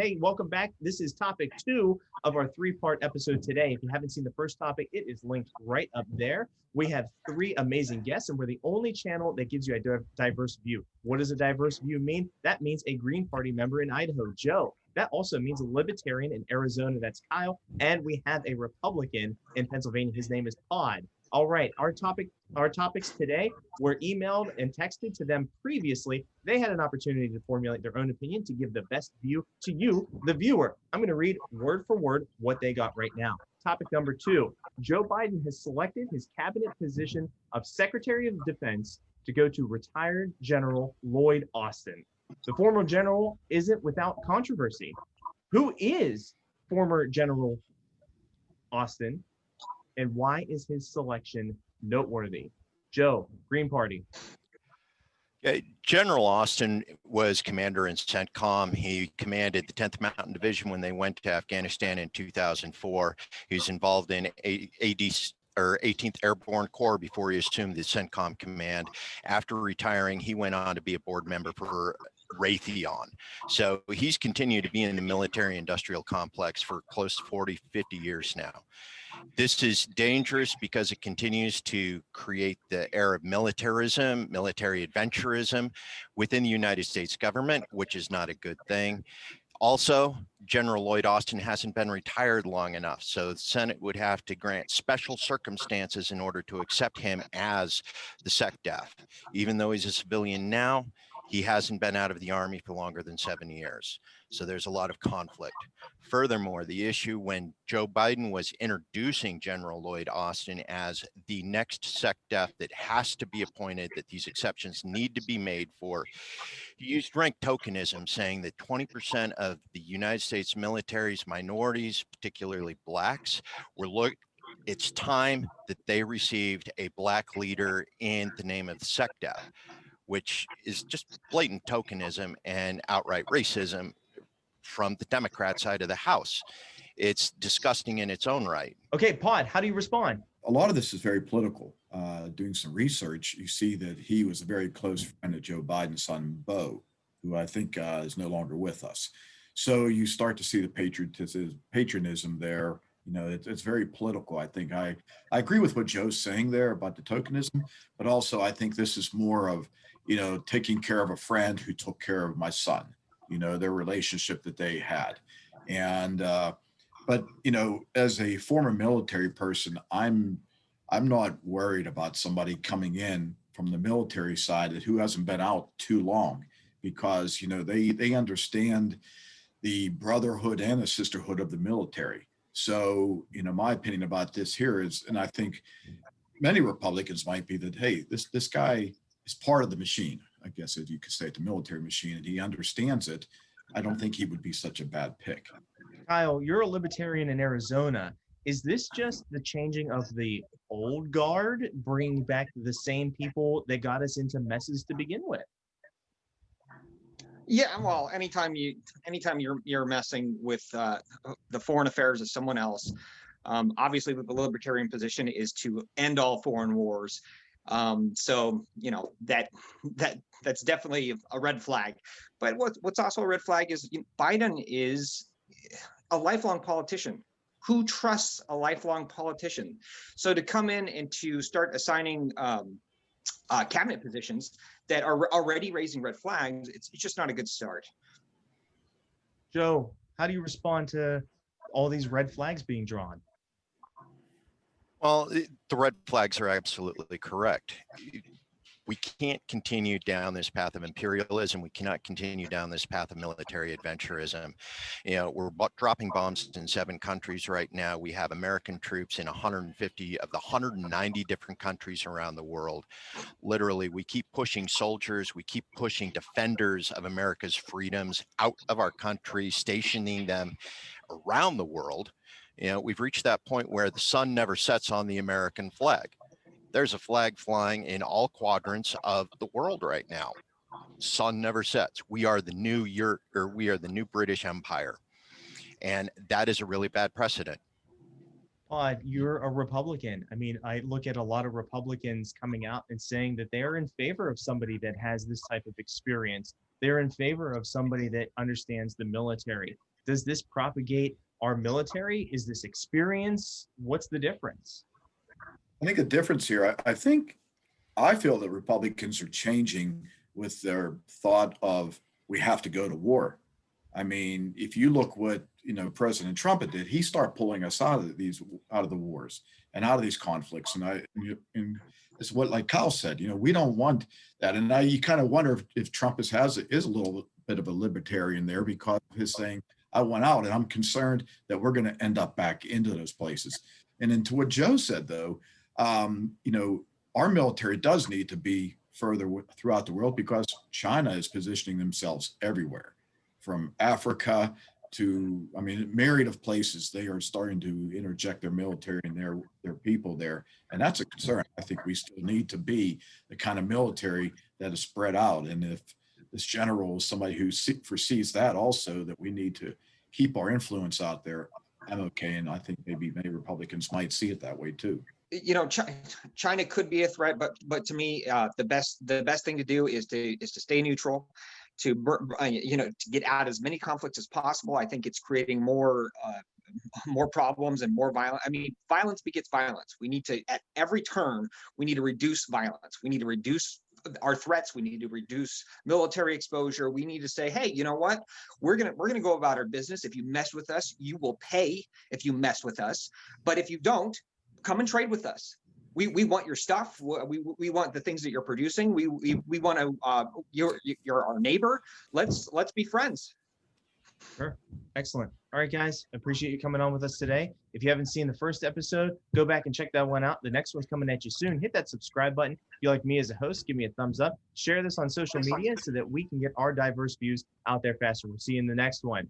Hey, welcome back. This is topic 2 of our 3-part episode today. If you haven't seen the first topic, it is linked right up there. We have 3 amazing guests, and we're the only channel that gives you a diverse view. What does a diverse view mean? That means a Green Party member in Idaho, Joe. That also means a Libertarian in Arizona, that's Kyle. And we have a Republican in Pennsylvania. His name is Pod. All right, our topics today were emailed and texted to them previously. They had an opportunity to formulate their own opinion to give the best view to you, the viewer. I'm going to read word for word what they got right now. Topic number 2, Joe Biden has selected his cabinet position of Secretary of Defense to go to retired General Lloyd Austin. The former general isn't without controversy. Who is former General Austin? And why is his selection noteworthy? Joe, Green Party. General Austin was commander in CENTCOM. He commanded the 10th Mountain Division when they went to Afghanistan in 2004. He was involved in AD or 18th Airborne Corps before he assumed the CENTCOM command. After retiring, he went on to be a board member for Raytheon. So he's continued to be in the military industrial complex for close to 40, 50 years now. This is dangerous because it continues to create the air of militarism, military adventurism within the United States government, which is not a good thing. Also, General Lloyd Austin hasn't been retired long enough, so the Senate would have to grant special circumstances in order to accept him as the SecDef. Even though he's a civilian now, he hasn't been out of the Army for longer than 7 years. So there's a lot of conflict. Furthermore, the issue when Joe Biden was introducing General Lloyd Austin as the next SecDef that has to be appointed, that these exceptions need to be made for, he used rank tokenism, saying that 20% of the United States military's minorities, particularly blacks, it's time that they received a black leader in the name of the SecDef, which is just blatant tokenism and outright racism from the Democrat side of the House. It's disgusting in its own right. Okay, Pod, how do you respond? A lot of this is very political. Doing some research, you see that he was a very close friend of Joe Biden's son, Beau, who I think is no longer with us. So you start to see the patronism there. You know, it's very political. I think I agree with what Joe's saying there about the tokenism, but also I think this is more of, taking care of a friend who took care of my son, their relationship that they had. And, but, as a former military person, I'm not worried about somebody coming in from the military side who hasn't been out too long, because, they understand the brotherhood and the sisterhood of the military. So, my opinion about this here is, and I think many Republicans might be that, hey, this guy is part of the machine, I guess, if you could say, the military machine, and he understands it. I don't think he would be such a bad pick. Kyle, you're a Libertarian in Arizona. Is this just the changing of the old guard, bringing back the same people that got us into messes to begin with? Yeah, well, anytime you're messing with the foreign affairs of someone else, obviously the libertarian position is to end all foreign wars. So that's definitely a red flag. But what's also a red flag is Biden is a lifelong politician. Who trusts a lifelong politician? So to come in and to start assigning cabinet positions that are already raising red flags, it's just not a good start. Joe, how do you respond to all these red flags being drawn? Well, the red flags are absolutely correct. We can't continue down this path of imperialism. We cannot continue down this path of military adventurism. We're dropping bombs in 7 countries right now. We have American troops in 150 of the 190 different countries around the world. Literally, we keep pushing soldiers. We keep pushing defenders of America's freedoms out of our country, stationing them around the world. We've reached that point where the sun never sets on the American flag. There's a flag flying in all quadrants of the world right now. Sun never sets. We are the new British Empire. And that is a really bad precedent. You're a Republican. I mean, I look at a lot of Republicans coming out and saying that they're in favor of somebody that has this type of experience. They're in favor of somebody that understands the military. Does this propagate our military? Is this experience? What's the difference? I think the difference here, I feel that Republicans are changing with their thought of we have to go to war. I mean, if you look what President Trump did, he started pulling us out of the wars and out of these conflicts. And it's what, like Kyle said, we don't want that. And now you kind of wonder if Trump is a little bit of a libertarian there because of his saying, I went out, and I'm concerned that we're going to end up back into those places. And then to what Joe said, though, our military does need to be further throughout the world because China is positioning themselves everywhere, from Africa to, I mean, myriad of places. They are starting to interject their military and their people there. And that's a concern. I think we still need to be the kind of military that is spread out. And if this general is somebody who foresees that also, that we need to keep our influence out there, I'm okay. And I think maybe many Republicans might see it that way too. China could be a threat, but to me, the best thing to do is to stay neutral, to get out as many conflicts as possible. I think it's creating more problems and more violence. I mean, violence begets violence. We need to, at every turn, we need to reduce violence. We need to reduce our threats. We need to reduce military exposure. We need to say, hey, you know what? We're gonna go about our business. If you mess with us, you will pay. If you mess with us, but if you don't, come and trade with us. We want your stuff. We want the things that you're producing. We want to. You're our neighbor. Let's be friends. Sure. Excellent. All right, guys. I appreciate you coming on with us today. If you haven't seen the first episode, go back and check that one out. The next one's coming at you soon. Hit that subscribe button. If you like me as a host, give me a thumbs up. Share this on social media so that we can get our diverse views out there faster. We'll see you in the next one.